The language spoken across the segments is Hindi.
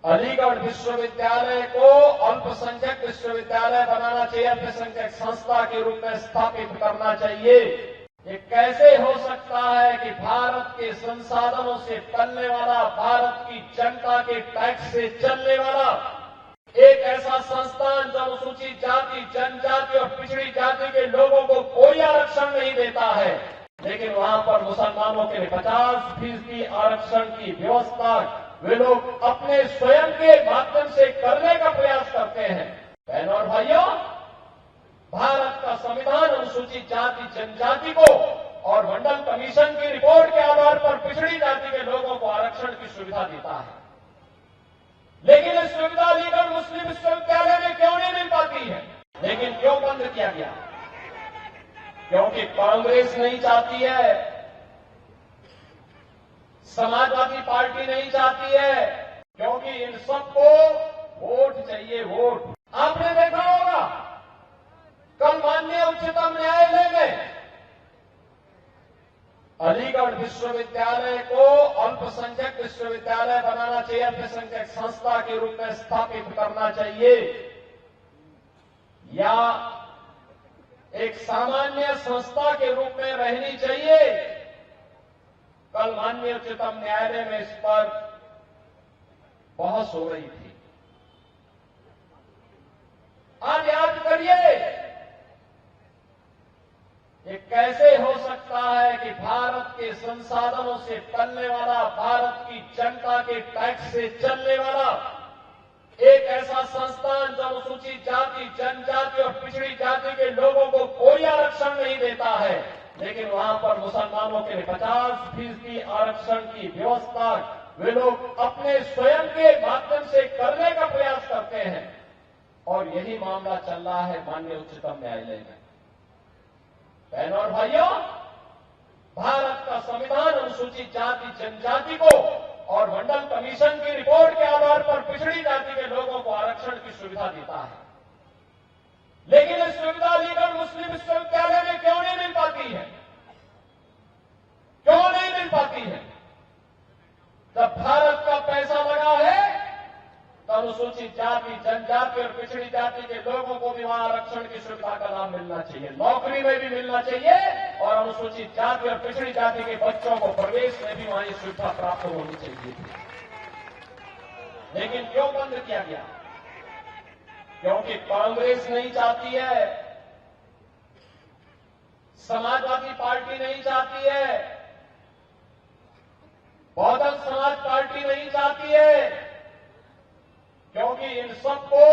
अलीगढ़ विश्वविद्यालय को अल्पसंख्यक विश्वविद्यालय बनाना चाहिए, अल्पसंख्यक संस्था के रूप में स्थापित करना चाहिए। ये कैसे हो सकता है कि भारत के संसाधनों से पलने वाला, भारत की जनता के टैक्स से चलने वाला एक ऐसा संस्थान जो अनुसूचित जाति, जनजाति और पिछड़ी जाति के लोगों को कोई आरक्षण नहीं देता है, लेकिन वहां पर मुसलमानों के लिए 50% आरक्षण की व्यवस्था वे लोग अपने स्वयं के माध्यम से करने का प्रयास करते हैं। बहनों और भाइयों, भारत का संविधान अनुसूचित जाति, जनजाति को और मंडल कमीशन की रिपोर्ट के आधार पर पिछड़ी जाति के लोगों को आरक्षण की सुविधा देता है, लेकिन इस सुविधा अलीगढ़ मुस्लिम विश्वविद्यालय में क्यों नहीं मिल पाती है? लेकिन क्यों बंद किया गया? क्योंकि कांग्रेस नहीं चाहती है, समाजवादी पार्टी नहीं चाहती है, क्योंकि इन सबको वोट चाहिए, वोट। आपने देखा होगा कल माननीय उच्चतम न्यायालय में अलीगढ़ विश्वविद्यालय को अल्पसंख्यक विश्वविद्यालय बनाना चाहिए, अल्पसंख्यक संस्था के रूप में स्थापित करना चाहिए, या एक सामान्य संस्था के रूप में रहनी चाहिए। कल माननीय उच्चतम न्यायालय में इस पर बहस हो रही थी। आज याद करिए, ये कैसे हो सकता है कि भारत के संसाधनों से पलने वाला, भारत की जनता के टैक्स से चलने वाला एक ऐसा संस्थान जो अनुसूचित जाति, जनजाति और पिछड़ी जाति के लोगों को कोई आरक्षण नहीं देता है, लेकिन वहां पर मुसलमानों के लिए 50% आरक्षण की व्यवस्था वे लोग अपने स्वयं के माध्यम से करने का प्रयास करते हैं। और यही मामला चल रहा है माननीय उच्चतम न्यायालय में। बहनों और भाइयों, भारत का संविधान अनुसूचित जाति, जनजाति को और मंडल कमीशन की रिपोर्ट के आधार पर पिछड़ी जाति के लोगों को आरक्षण की सुविधा देता है, लेकिन इस सुविधा अलीगढ़ मुस्लिम विश्वविद्यालय में क्यों नहीं मिल पाती है? क्यों नहीं मिल पाती है? जब भारत का पैसा लगा है तो अनुसूचित जाति, जनजाति और पिछड़ी जाति के लोगों को भी वहां आरक्षण की सुविधा का लाभ मिलना चाहिए, नौकरी में भी मिलना चाहिए, और अनुसूचित जाति और पिछड़ी जाति के बच्चों को प्रवेश में भी वहां ये सुविधा प्राप्त होनी चाहिए। लेकिन क्यों बंद किया गया? क्योंकि कांग्रेस नहीं चाहती है, समाजवादी पार्टी नहीं चाहती है, बहुजन समाज पार्टी नहीं चाहती है, क्योंकि इन सबको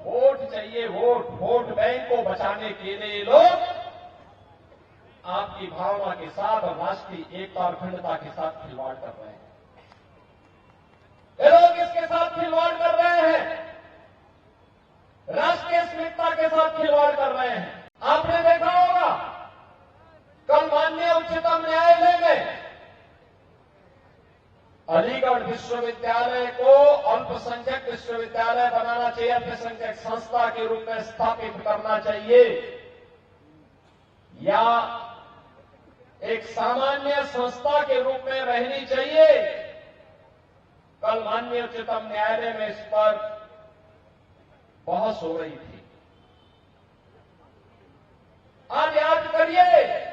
वोट चाहिए, वोट। वोट बैंक को बचाने के लिए लोग आपकी भावना के साथ और राष्ट्रीय एकता और अखंडता के साथ खिलवाड़ कर रहे हैं। ये लोग इसके साथ खिलवाड़ कर रहे हैं, राष्ट्रीय अस्मिता के साथ खिलवाड़ कर रहे हैं। आपने देखा होगा कल माननीय उच्चतम न्यायालय में अलीगढ़ विश्वविद्यालय को अल्पसंख्यक विश्वविद्यालय बनाना चाहिए, अल्पसंख्यक संस्था के रूप में स्थापित करना चाहिए, या एक सामान्य संस्था के रूप में रहनी चाहिए। कल माननीय उच्चतम न्यायालय में इस पर बहस हो रही थी। आज याद करिए,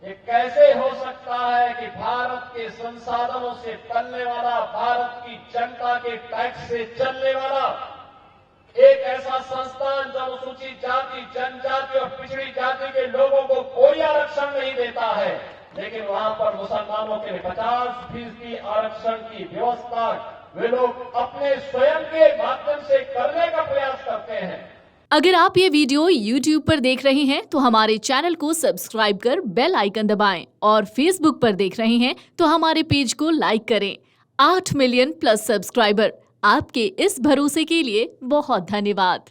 ये कैसे हो सकता है कि भारत के संसाधनों से पलने वाला, भारत की जनता के टैक्स से चलने वाला एक ऐसा संस्थान जो अनुसूचित जाति, जनजाति और पिछड़ी जाति के लोगों को कोई आरक्षण नहीं देता है, लेकिन वहां पर मुसलमानों के लिए 50% आरक्षण की व्यवस्था वे लोग अपने स्वयं के माध्यम से करने का प्रयास करते हैं। अगर आप ये वीडियो YouTube पर देख रहे हैं तो हमारे चैनल को सब्सक्राइब कर बेल आइकन दबाएं, और Facebook पर देख रहे हैं तो हमारे पेज को लाइक करें। 8 मिलियन प्लस सब्सक्राइबर, आपके इस भरोसे के लिए बहुत धन्यवाद।